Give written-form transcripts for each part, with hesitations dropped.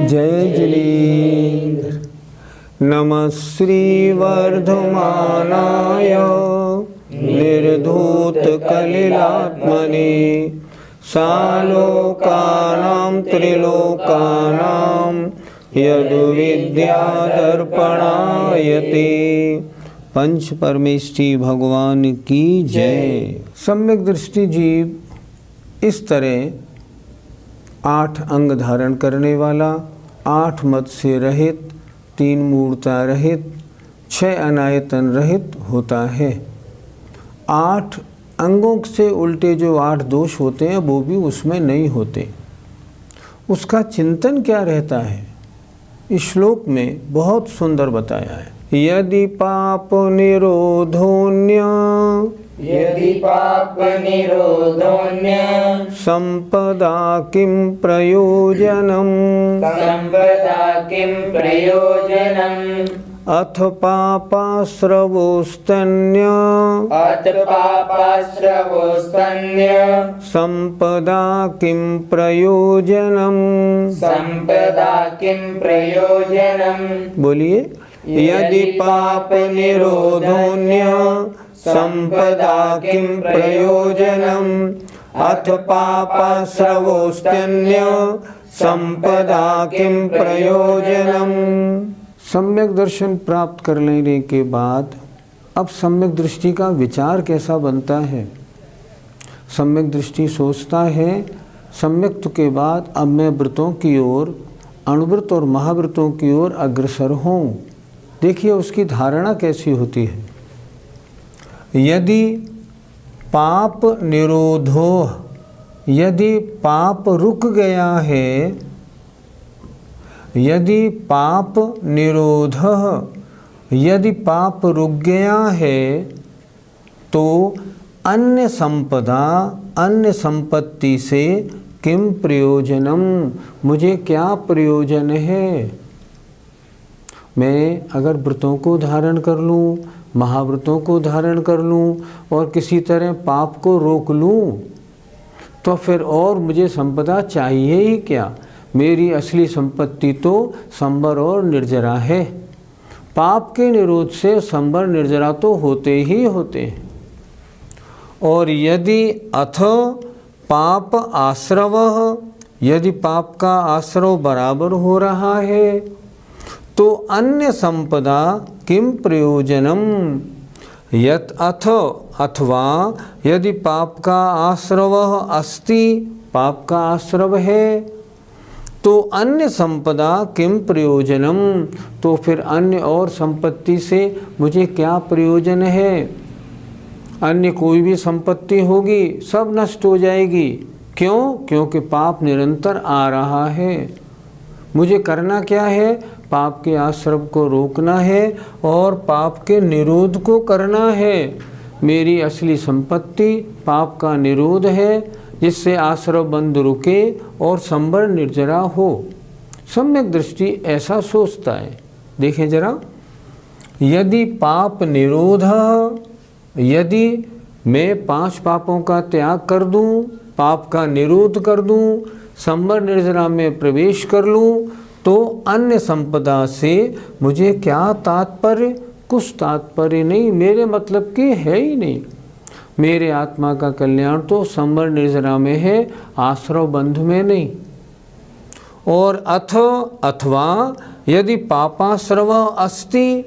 जय जिनेन्द्र। नमः श्रीवर्धमानाय निर्धूतकलिलात्मने सालोकानां त्रिलोकानां यद्विद्यादर्पणायते। पंच परमेष्ठी भगवान की जय। सम्यक दृष्टि जीव इस तरह 8 अंग धारण करने वाला, 8 मत से रहित, 3 मूर्ता रहित, 6 अनायतन रहित होता है। 8 अंगों से उल्टे जो 8 दोष होते हैं वो भी उसमें नहीं होते। उसका चिंतन क्या रहता है इस श्लोक में बहुत सुंदर बताया है। यदि पाप निरोधोन्य संपदा किं प्रयोजनम् अथ पापाश्रवोस्तन्य संपदा किं प्रयोजनम्। बोलिए। यदि पाप निरोधोन्य संपदा किं प्रयोजनम् अथ पापाश्रवोस्तन्य संपदा किं प्रयोजनम्। सम्यक दर्शन प्राप्त कर लेने के बाद अब सम्यक दृष्टि का विचार कैसा बनता है। सम्यक दृष्टि सोचता है सम्यक्त के बाद अब मैं व्रतों की ओर, अणुव्रत और महाव्रतों की ओर अग्रसर हूँ। देखिए उसकी धारणा कैसी होती है। यदि पाप निरोधो, यदि पाप रुक गया है, यदि पाप निरोध, यदि पाप रुक गया है तो अन्य संपदा, अन्य संपत्ति से किम प्रयोजनम, मुझे क्या प्रयोजन है। मैं अगर व्रतों को धारण कर लूँ, महाव्रतों को धारण कर लूँ और किसी तरह पाप को रोक लूँ तो फिर और मुझे संपदा चाहिए ही क्या। मेरी असली संपत्ति तो संबर और निर्जरा है। पाप के निरोध से संबर निर्जरा तो होते ही होते हैं। और यदि अथ पाप आश्रव, यदि पाप का आश्रव बराबर हो रहा है तो अन्य संपदा किम प्रयोजनम। यत अथ, अथवा यदि पाप का आश्रव अस्ति, पाप का आश्रव है तो अन्य संपदा किम प्रयोजनम, तो फिर अन्य और संपत्ति से मुझे क्या प्रयोजन है। अन्य कोई भी संपत्ति होगी सब नष्ट हो जाएगी। क्यों? क्योंकि पाप निरंतर आ रहा है। मुझे करना क्या है, पाप के आश्रव को रोकना है और पाप के निरोध को करना है। मेरी असली संपत्ति पाप का निरोध है जिससे आश्रव बंद रुके और संबर निर्जरा हो। सम्यक दृष्टि ऐसा सोचता है। देखें जरा, यदि पाप निरोध, यदि मैं 5 पापों का त्याग कर दूं, पाप का निरोध कर दूं, संबर निर्जरा में प्रवेश कर लूं तो अन्य संपदा से मुझे क्या तात्पर्य। कुछ तात्पर्य नहीं, मेरे मतलब की है ही नहीं। मेरे आत्मा का कल्याण तो संबर निर्जरा में है, आश्रव बंध में नहीं। और अथ, अथवा यदि पापाश्रव अस्ति,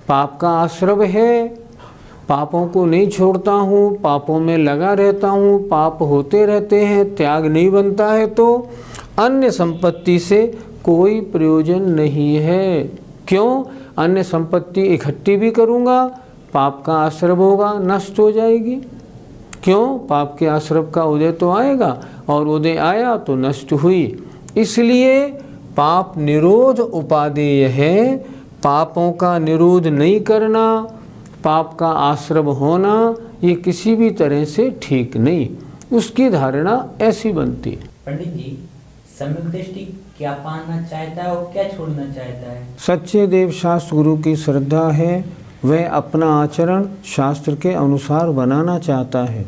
पाप का आश्रव है, पापों को नहीं छोड़ता हूँ, पापों में लगा रहता हूँ, पाप होते रहते हैं, त्याग नहीं बनता है तो अन्य संपत्ति से कोई प्रयोजन नहीं है। क्यों? अन्य संपत्ति इकट्ठी भी करूँगा, पाप का आश्रव होगा, नष्ट हो जाएगी। क्यों? पाप के आश्रव का उदय तो आएगा, और उदय आया तो नष्ट हुई। इसलिए पाप निरोध उपादेय है। पापों का निरोध नहीं करना, पाप का आश्रव होना, ये किसी भी तरह से ठीक नहीं। उसकी धारणा ऐसी बनती है। पंडित जी, सम्यक दृष्टि क्या पाना चाहता है और क्या छोड़ना चाहता है? सच्चे देव शास्त्र गुरु की श्रद्धा है, वह अपना आचरण शास्त्र के अनुसार बनाना चाहता है।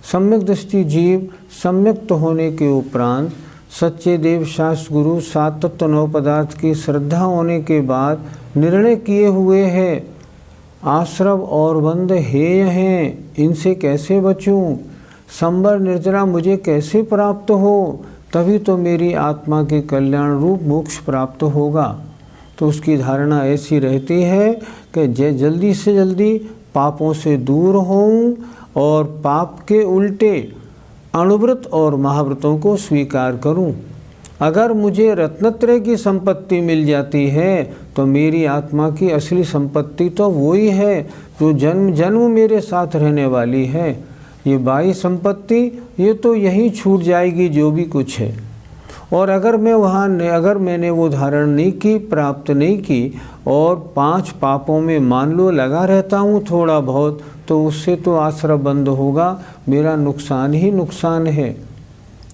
सम्यक दृष्टि जीव सम्यक्त होने के उपरांत सच्चे देव शास्त्र गुरु सात तत्व नौ पदार्थ की श्रद्धा होने के बाद निर्णय किए हुए है, आश्रव और बंध हेय हैं, इनसे कैसे बचूं, संबर निर्जरा मुझे कैसे प्राप्त हो, तभी तो मेरी आत्मा के कल्याण रूप मोक्ष प्राप्त होगा। तो उसकी धारणा ऐसी रहती है कि जल्दी से जल्दी पापों से दूर होऊं और पाप के उल्टे अणुव्रत और महाव्रतों को स्वीकार करूं। अगर मुझे रत्नत्रय की संपत्ति मिल जाती है तो मेरी आत्मा की असली संपत्ति तो वही है जो जन्म जन्म मेरे साथ रहने वाली है। ये बाह्य संपत्ति ये तो यहीं छूट जाएगी जो भी कुछ है। और अगर मैंने वो धारण नहीं की, प्राप्त नहीं की, और 5 पापों में मान लो लगा रहता हूँ थोड़ा बहुत, तो उससे तो आश्रय बंद होगा, मेरा नुकसान ही नुकसान है।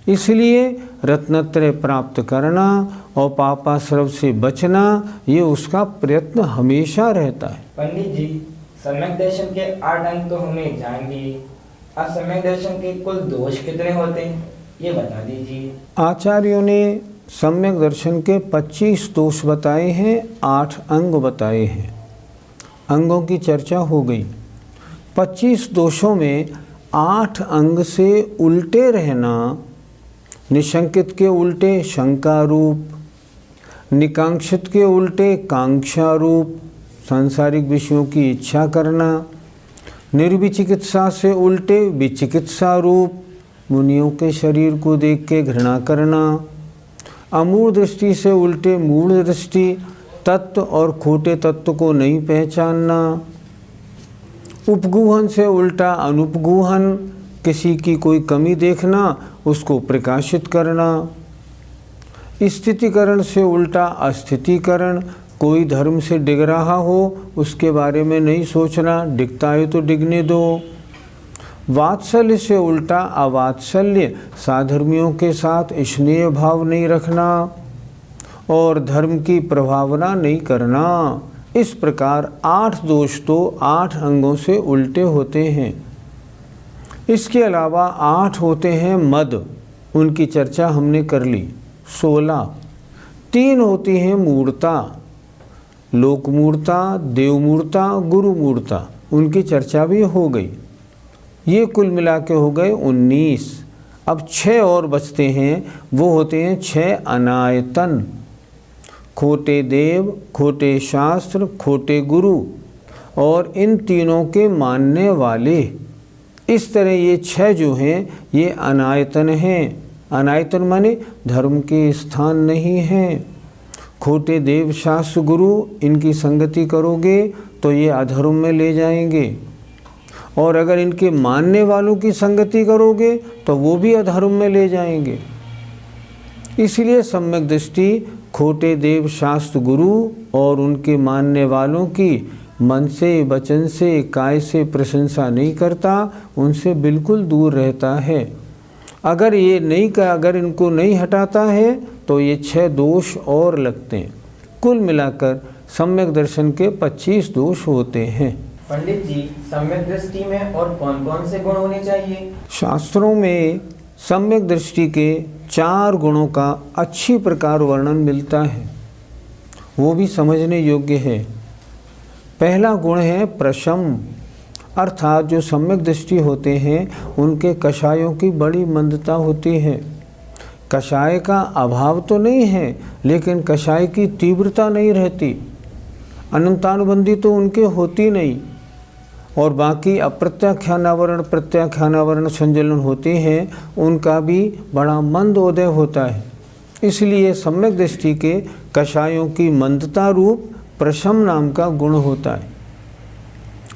इसलिए रत्नत्रय प्राप्त करना और पापाश्रव से बचना, ये उसका प्रयत्न हमेशा रहता है। पंडित जी, सम्यक दर्शन के 8 अंग तो हमें जान लिए, अब सम्यक दर्शन के कुल दोष कितने होते हैं ये बता दीजिए। आचार्यों ने सम्यक दर्शन के 25 दोष बताए हैं, 8 अंग बताए हैं। अंगों की चर्चा हो गई। 25 दोषों में 8 अंग से उल्टे रहना, निशंकित के उल्टे शंका रूप, निकांक्षित के उल्टे कांक्षा रूप, सांसारिक विषयों की इच्छा करना, निर्विचिकित्सा से उल्टे विचिकित्सा रूप, मुनियों के शरीर को देख के घृणा करना, अमूढ़ दृष्टि से उल्टे मूढ़ दृष्टि, तत्व और खोटे तत्व को नहीं पहचानना, उपगूहन से उल्टा अनुपगूहन, किसी की कोई कमी देखना उसको प्रकाशित करना, स्थितिकरण से उल्टा अस्थितिकरण, कोई धर्म से डिग रहा हो उसके बारे में नहीं सोचना, डिगता है तो डिगने दो, वात्सल्य से उल्टा अवात्सल्य, साधर्मियों के साथ स्नेह भाव नहीं रखना और धर्म की प्रभावना नहीं करना। इस प्रकार 8 दोष तो 8 अंगों से उल्टे होते हैं। इसके अलावा 8 होते हैं मद, उनकी चर्चा हमने कर ली। 16 3 होती हैं मूर्ता, लोक मूर्ता, देव मूर्ता, गुरु मूर्ता, उनकी चर्चा भी हो गई। ये कुल मिला के हो गए 19। अब 6 और बचते हैं, वो होते हैं 6 अनायतन, खोटे देव, खोटे शास्त्र, खोटे गुरु और इन तीनों के मानने वाले। इस तरह ये 6 जो हैं ये अनायतन हैं। अनायतन माने धर्म के स्थान नहीं हैं। खोटे देव शास्त्र गुरु, इनकी संगति करोगे तो ये अधर्म में ले जाएंगे, और अगर इनके मानने वालों की संगति करोगे तो वो भी अधर्म में ले जाएंगे। इसलिए सम्यक दृष्टि खोटे देव शास्त्र गुरु और उनके मानने वालों की मन से, वचन से, काय से प्रशंसा नहीं करता, उनसे बिल्कुल दूर रहता है। अगर इनको नहीं हटाता है तो ये 6 दोष और लगते हैं। कुल मिलाकर सम्यक दर्शन के 25 दोष होते हैं। पंडित जी, सम्यक दृष्टि में और कौन कौन से गुण होने चाहिए? शास्त्रों में सम्यक दृष्टि के 4 गुणों का अच्छी प्रकार वर्णन मिलता है, वो भी समझने योग्य है। पहला गुण है प्रशम, अर्थात जो सम्यक दृष्टि होते हैं उनके कषायों की बड़ी मंदता होती है। कषाय का अभाव तो नहीं है, लेकिन कषाय की तीव्रता नहीं रहती, अनंतानुबंधी तो उनके होती नहीं, और बाकी अप्रत्याख्यानावरण, प्रत्याख्यानावरण संजलन होते हैं, उनका भी बड़ा मंद उदय होता है। इसलिए सम्यक दृष्टि के कषायों की मंदता रूप प्रशम नाम का गुण होता है।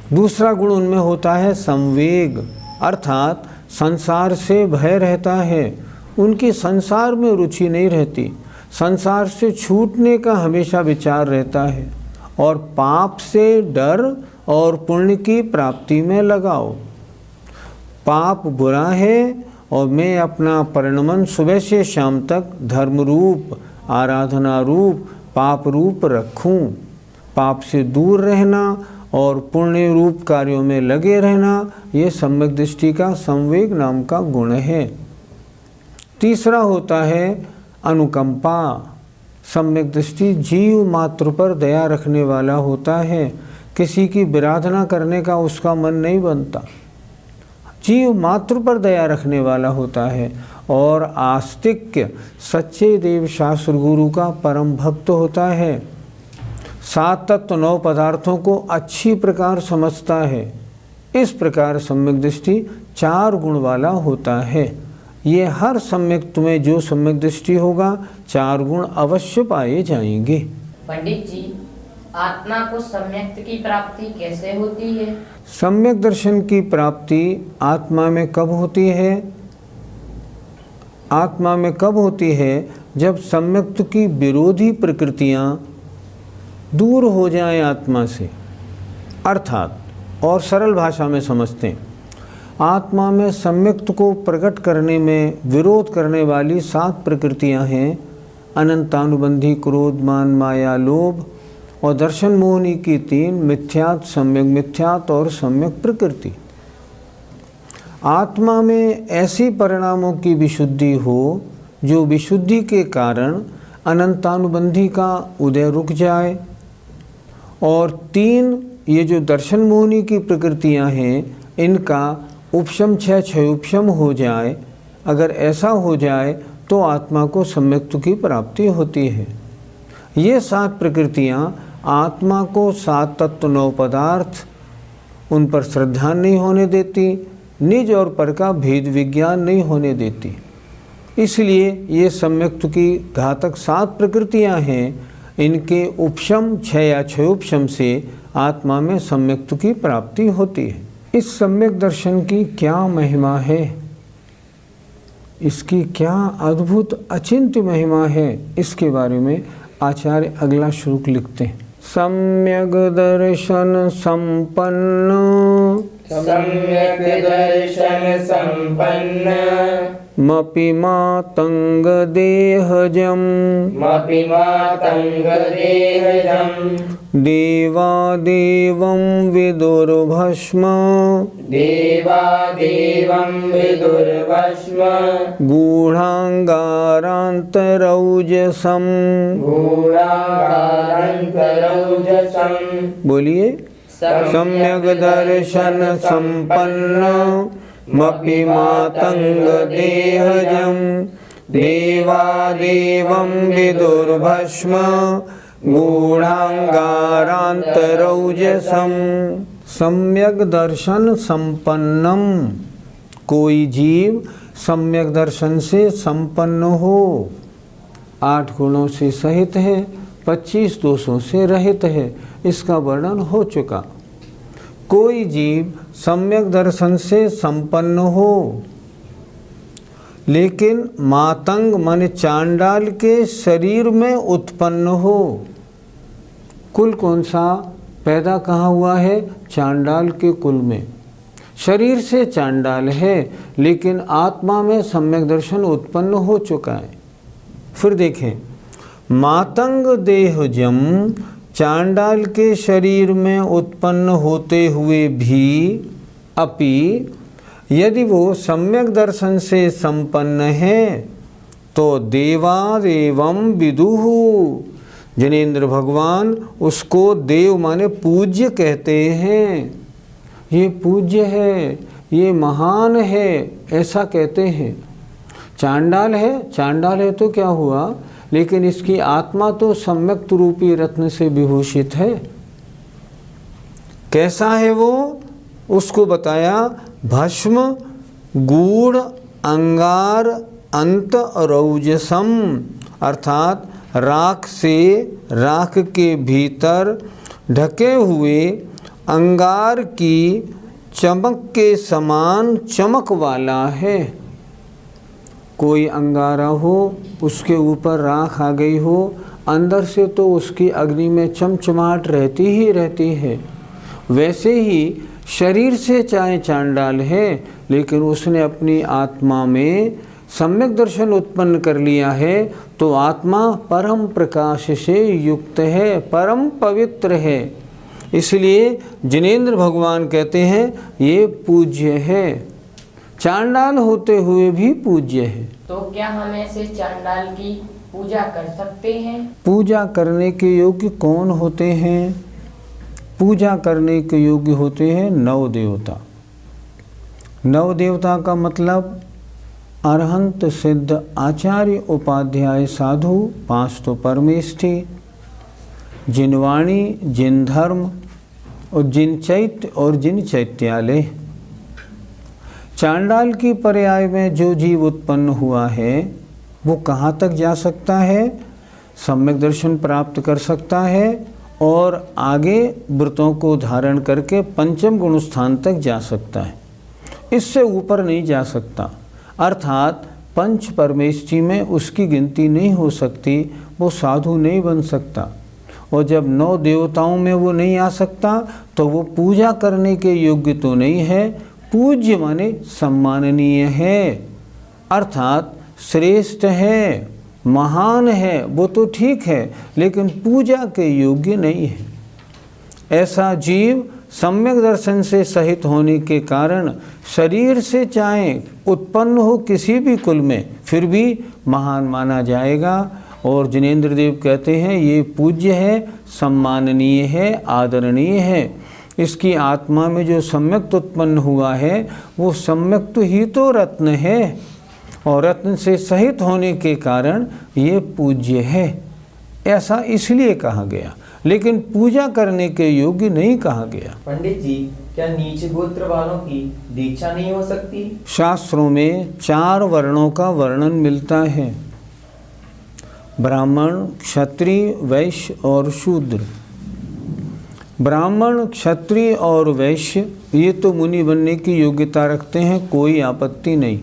दूसरा गुण उनमें होता है संवेग, अर्थात संसार से भय रहता है, उनकी संसार में रुचि नहीं रहती, संसार से छूटने का हमेशा विचार रहता है, और पाप से डर और पुण्य की प्राप्ति में लगाओ। पाप बुरा है और मैं अपना परिणमन सुबह से शाम तक धर्म रूप, आराधना रूप, पाप रूप रखूं। पाप से दूर रहना और पुण्य रूप कार्यों में लगे रहना, ये सम्यक दृष्टि का संवेग नाम का गुण है। तीसरा होता है अनुकंपा। सम्यक दृष्टि जीव मात्र पर दया रखने वाला होता है, किसी की विराधना करने का उसका मन नहीं बनता, जीव मात्र पर दया रखने वाला होता है। और आस्तिक्य सच्चे देव शास्त्र गुरु का परम भक्त होता है, 7 तत्व 9 पदार्थों को अच्छी प्रकार समझता है। इस प्रकार सम्यक दृष्टि 4 गुण वाला होता है। ये हर सम्यक तुम्हें जो सम्यक दृष्टि होगा 4 गुण अवश्य पाए जाएंगे। पंडित जी, आत्मा को सम्यक की प्राप्ति कैसे होती है? सम्यक दर्शन की प्राप्ति आत्मा में कब होती है? आत्मा में कब होती है? जब सम्यक्त की विरोधी प्रकृतियां दूर हो जाएं आत्मा से। अर्थात और सरल भाषा में समझते हैं, आत्मा में सम्यक्त को प्रकट करने में विरोध करने वाली 7 प्रकृतियां हैं, अनंतानुबंधी, क्रोध, मान, माया, लोभ, और दर्शन मोहनी की 3, मिथ्यात, सम्यक मिथ्यात और सम्यक प्रकृति। आत्मा में ऐसी परिणामों की विशुद्धि हो जो विशुद्धि के कारण अनंतानुबंधी का उदय रुक जाए, और 3 ये जो दर्शन मोहनी की प्रकृतियां हैं इनका उपशम क्षय उपशम हो जाए। अगर ऐसा हो जाए तो आत्मा को सम्यक्त की प्राप्ति होती है। ये 7 प्रकृतियां आत्मा को 7 तत्व 9 पदार्थ उन पर श्रद्धा नहीं होने देती, निज और पर का भेद विज्ञान नहीं होने देती। इसलिए ये सम्यक्त की घातक 7 प्रकृतियां हैं, इनके उपशम क्षय उपशम से आत्मा में सम्यक्त की प्राप्ति होती है। इस सम्यक दर्शन की क्या महिमा है, इसकी क्या अद्भुत अचिंत्य महिमा है, इसके बारे में आचार्य अगला श्लोक लिखते हैं। सम्यक दर्शन संपन्न, सम्यक दर्शन संपन्न, मपि मातंग देहजम, मपि मातंग देहजम, देवादेवं विदुर्भस्म, देवादेवं विदुर्भस्म, गूढ़ांगारांतरौजसम। गूढ़ांगारांतरौजसम। बोलिए, सम्यक दर्शन संपन्न, मपि मातंग देहजम, देवादेवं विदुर्भस्म, गूढ़ांगारांतरौजसम। सम्यक दर्शन संपन्नम, कोई जीव सम्यक दर्शन से संपन्न हो, 8 गुणों से सहित है, 25 दोषों से रहित है, इसका वर्णन हो चुका। कोई जीव सम्यक दर्शन से संपन्न हो, लेकिन मातंग माने चांडाल के शरीर में उत्पन्न हो। कुल कौन सा? पैदा कहाँ हुआ है? चांडाल के कुल में। शरीर से चांडाल है, लेकिन आत्मा में सम्यक दर्शन उत्पन्न हो चुका है। फिर देखें, मातंग देहजम, चांडाल के शरीर में उत्पन्न होते हुए भी अपि यदि वो सम्यक दर्शन से संपन्न है तो देवादेवं विदुः, जनेंद्र भगवान उसको देव माने पूज्य कहते हैं। ये पूज्य है, ये महान है, ऐसा कहते हैं। चांडाल है तो क्या हुआ, लेकिन इसकी आत्मा तो सम्यक्त रूपी रत्न से विभूषित है। कैसा है वो? उसको बताया, भस्म गूढ़ अंगार अंत रौजसम, अर्थात राख से राख के भीतर ढके हुए अंगार की चमक के समान चमक वाला है। कोई अंगारा हो, उसके ऊपर राख आ गई हो, अंदर से तो उसकी अग्नि में चमचमाहट रहती ही रहती है। वैसे ही शरीर से चाहे चांडाल है, लेकिन उसने अपनी आत्मा में सम्यक दर्शन उत्पन्न कर लिया है, तो आत्मा परम प्रकाश से युक्त है, परम पवित्र है। इसलिए जिनेंद्र भगवान कहते हैं ये पूज्य है, चांडाल होते हुए भी पूज्य है। तो क्या हम ऐसे चांडाल की पूजा कर सकते हैं? पूजा करने के योग्य कौन होते हैं? पूजा करने के योग्य होते हैं नव देवता। नव देवता का मतलब अरहंत सिद्ध आचार्य उपाध्याय साधु, 5 तो परमेष्ठी, जिन वाणी, जिन धर्म और जिन चैत्य और जिन चैत्यालय। चांडाल की पर्याय में जो जीव उत्पन्न हुआ है वो कहाँ तक जा सकता है? सम्यक दर्शन प्राप्त कर सकता है और आगे व्रतों को धारण करके पंचम गुण स्थान तक जा सकता है, इससे ऊपर नहीं जा सकता। अर्थात पंच परमेष्ठी में उसकी गिनती नहीं हो सकती, वो साधु नहीं बन सकता। और जब 9 देवताओं में वो नहीं आ सकता तो वो पूजा करने के योग्य तो नहीं है। पूज्य माने सम्माननीय है, अर्थात श्रेष्ठ है, महान है, वो तो ठीक है, लेकिन पूजा के योग्य नहीं है। ऐसा जीव सम्यक दर्शन से सहित होने के कारण शरीर से चाहे उत्पन्न हो किसी भी कुल में, फिर भी महान माना जाएगा। और जिनेंद्र देव कहते हैं ये पूज्य है, सम्माननीय है, आदरणीय है। इसकी आत्मा में जो सम्यक्त उत्पन्न हुआ है वो सम्यक्त ही तो रत्न है, और रत्न से सहित होने के कारण ये पूज्य है। ऐसा इसलिए कहा गया, लेकिन पूजा करने के योग्य नहीं कहा गया। पंडित जी, क्या नीच गोत्र वालों की दीक्षा नहीं हो सकती? शास्त्रों में 4 वर्णों का वर्णन मिलता है, ब्राह्मण, क्षत्रिय, वैश्य और शूद्र। ब्राह्मण, क्षत्रिय और वैश्य ये तो मुनि बनने की योग्यता रखते हैं, कोई आपत्ति नहीं।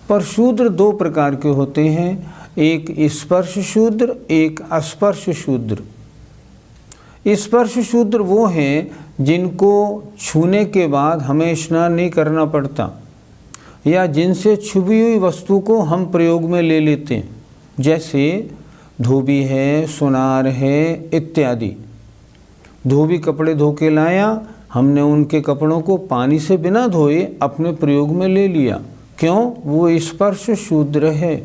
पर शूद्र 2 प्रकार के होते हैं, एक स्पर्श शूद्र, एक अस्पर्श शूद्र। स्पर्श शूद्र वो हैं जिनको छूने के बाद हमें स्नान नहीं करना पड़ता, या जिनसे छुपी हुई वस्तु को हम प्रयोग में ले लेते हैं, जैसे धोबी है, सुनार है इत्यादि। धोबी कपड़े धो के लाया, हमने उनके कपड़ों को पानी से बिना धोए अपने प्रयोग में ले लिया, क्यों? वो स्पर्श शूद्र है।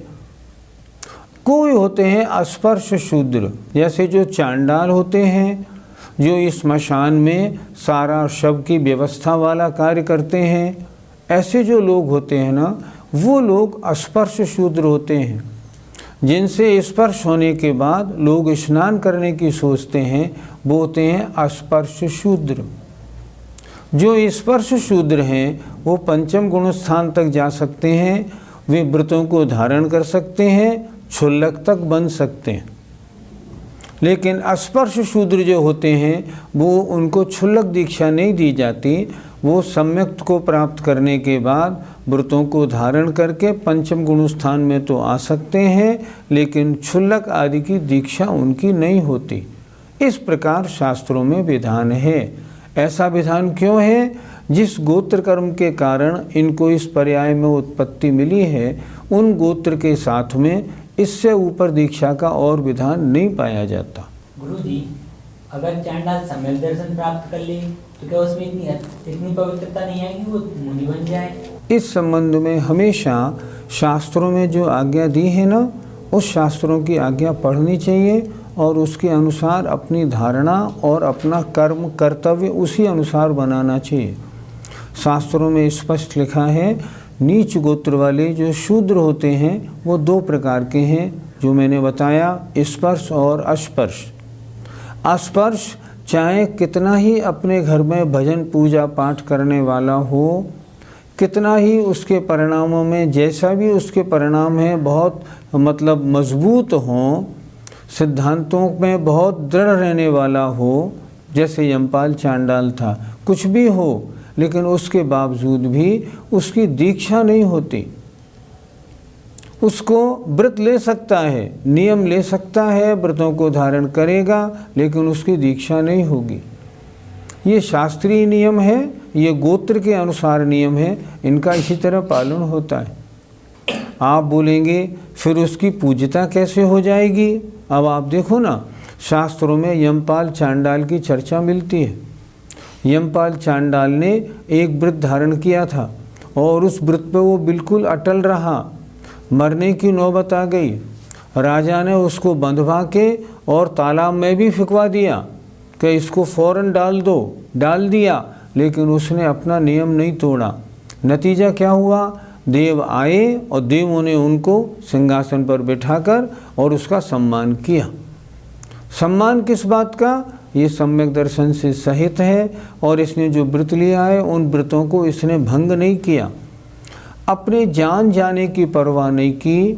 कोई होते हैं अस्पर्श शूद्र, जैसे जो चांडाल होते हैं, जो इस स्मशान में सारा शव की व्यवस्था वाला कार्य करते हैं। ऐसे जो लोग होते हैं ना, वो लोग अस्पर्श शूद्र होते हैं, जिनसे स्पर्श होने के बाद लोग स्नान करने की सोचते हैं, वो होते हैं अस्पर्श शूद्र। जो स्पर्श शूद्र हैं वो पंचम गुण स्थान तक जा सकते हैं, वे व्रतों को धारण कर सकते हैं, क्षुल्लक तक बन सकते हैं। लेकिन अस्पर्श शूद्र जो होते हैं वो उनको क्षुल्लक दीक्षा नहीं दी जाती, वो सम्यक्त को प्राप्त करने के बाद व्रतों को धारण करके पंचम गुण स्थान में तो आ सकते हैं, लेकिन क्षुल्लक आदि की दीक्षा उनकी नहीं होती। इस प्रकार शास्त्रों में विधान है। ऐसा विधान क्यों है? जिस गोत्र कर्म के कारण इनको इस पर्याय में उत्पत्ति मिली है, उन गोत्र के साथ में इससे ऊपर दीक्षा का और विधान नहीं पाया जाता। गुरुजी, अगर चांडाल सम्यक दर्शन प्राप्त कर ले तो क्या उसमें इतनी पवित्रता नहीं आएगी वो मुनि बन जाए? इस संबंध में हमेशा शास्त्रों में जो आज्ञा दी है ना, उस शास्त्रों की आज्ञा पढ़नी चाहिए और उसके अनुसार अपनी धारणा और अपना कर्म कर्तव्य उसी अनुसार बनाना चाहिए। शास्त्रों में स्पष्ट लिखा है, नीच गोत्र वाले जो शूद्र होते हैं वो 2 प्रकार के हैं, जो मैंने बताया, स्पर्श और अस्पर्श। अस्पर्श चाहे कितना ही अपने घर में भजन पूजा पाठ करने वाला हो, कितना ही उसके परिणामों में जैसा भी उसके परिणाम है बहुत मतलब मजबूत हों, सिद्धांतों में बहुत दृढ़ रहने वाला हो, जैसे यमपाल चांडाल था, कुछ भी हो, लेकिन उसके बावजूद भी उसकी दीक्षा नहीं होती। उसको व्रत ले सकता है, नियम ले सकता है, व्रतों को धारण करेगा, लेकिन उसकी दीक्षा नहीं होगी। ये शास्त्रीय नियम है, ये गोत्र के अनुसार नियम है, इनका इसी तरह पालन होता है। आप बोलेंगे फिर उसकी पूज्यता कैसे हो जाएगी? अब आप देखो ना, शास्त्रों में यमपाल चांडाल की चर्चा मिलती है। यमपाल चांडाल ने एक व्रत धारण किया था और उस व्रत पे वो बिल्कुल अटल रहा। मरने की नौबत आ गई, राजा ने उसको बंधवा के और तालाब में भी फिकवा दिया कि इसको फौरन डाल दो। डाल दिया, लेकिन उसने अपना नियम नहीं तोड़ा। नतीजा क्या हुआ? देव आए और देवों ने उनको सिंहासन पर बिठाकर और उसका सम्मान किया। सम्मान किस बात का? ये सम्यक दर्शन से सहित है और इसने जो व्रत लिया है उन व्रतों को इसने भंग नहीं किया। अपने जान जाने की परवाह नहीं की,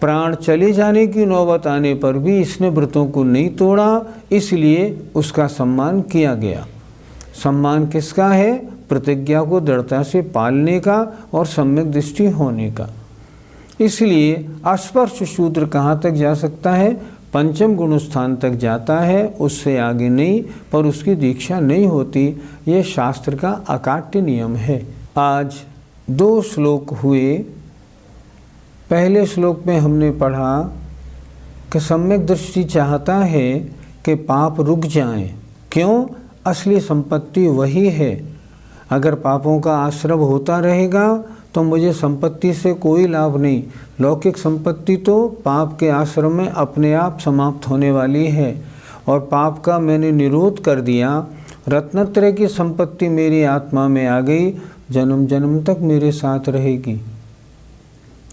प्राण चले जाने की नौबत आने पर भी इसने व्रतों को नहीं तोड़ा, इसलिए उसका सम्मान किया गया। सम्मान किसका है? प्रतिज्ञा को दृढ़ता से पालने का और सम्यक दृष्टि होने का। इसलिए अस्पर्श शूद्र कहाँ तक जा सकता है? पंचम गुण स्थान तक जाता है, उससे आगे नहीं, पर उसकी दीक्षा नहीं होती। ये शास्त्र का अकाट्य नियम है। आज 2 श्लोक हुए। पहले श्लोक में हमने पढ़ा कि सम्यक दृष्टि चाहता है कि पाप रुक जाएं। क्यों? असली संपत्ति वही है। अगर पापों का आश्रव होता रहेगा तो मुझे संपत्ति से कोई लाभ नहीं। लौकिक संपत्ति तो पाप के आश्रम में अपने आप समाप्त होने वाली है, और पाप का मैंने निरोध कर दिया। रत्नत्रय की संपत्ति मेरी आत्मा में आ गई, जन्म जन्म तक मेरे साथ रहेगी।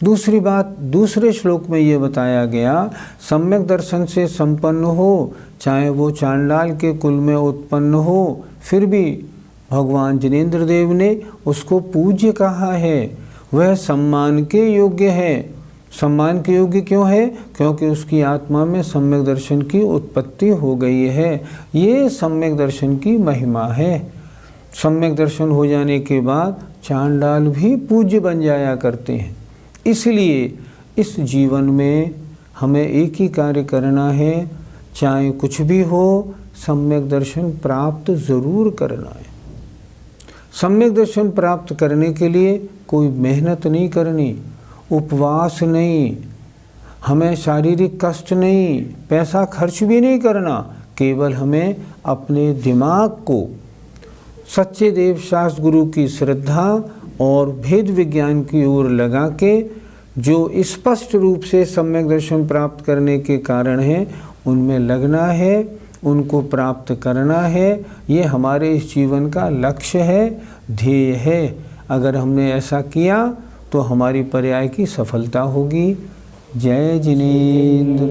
दूसरी बात, दूसरे श्लोक में ये बताया गया, सम्यक दर्शन से संपन्न हो, चाहे वो चांडाल के कुल में उत्पन्न हो, फिर भी भगवान जिनेंद्र देव ने उसको पूज्य कहा है। वह सम्मान के योग्य है। सम्मान के योग्य क्यों है? क्योंकि उसकी आत्मा में सम्यक दर्शन की उत्पत्ति हो गई है। ये सम्यक दर्शन की महिमा है। सम्यक दर्शन हो जाने के बाद चांडाल भी पूज्य बन जाया करते हैं। इसलिए इस जीवन में हमें एक ही कार्य करना है, चाहे कुछ भी हो, सम्यक दर्शन प्राप्त ज़रूर करना है। सम्यक दर्शन प्राप्त करने के लिए कोई मेहनत नहीं करनी, उपवास नहीं, हमें शारीरिक कष्ट नहीं, पैसा खर्च भी नहीं करना। केवल हमें अपने दिमाग को सच्चे देव शास्त्र गुरु की श्रद्धा और भेद विज्ञान की ओर लगा के जो स्पष्ट रूप से सम्यक दर्शन प्राप्त करने के कारण है, उनमें लगना है, उनको प्राप्त करना है। ये हमारे इस जीवन का लक्ष्य है, ध्येय है। अगर हमने ऐसा किया तो हमारी पर्याय की सफलता होगी। जय जिनेंद्र।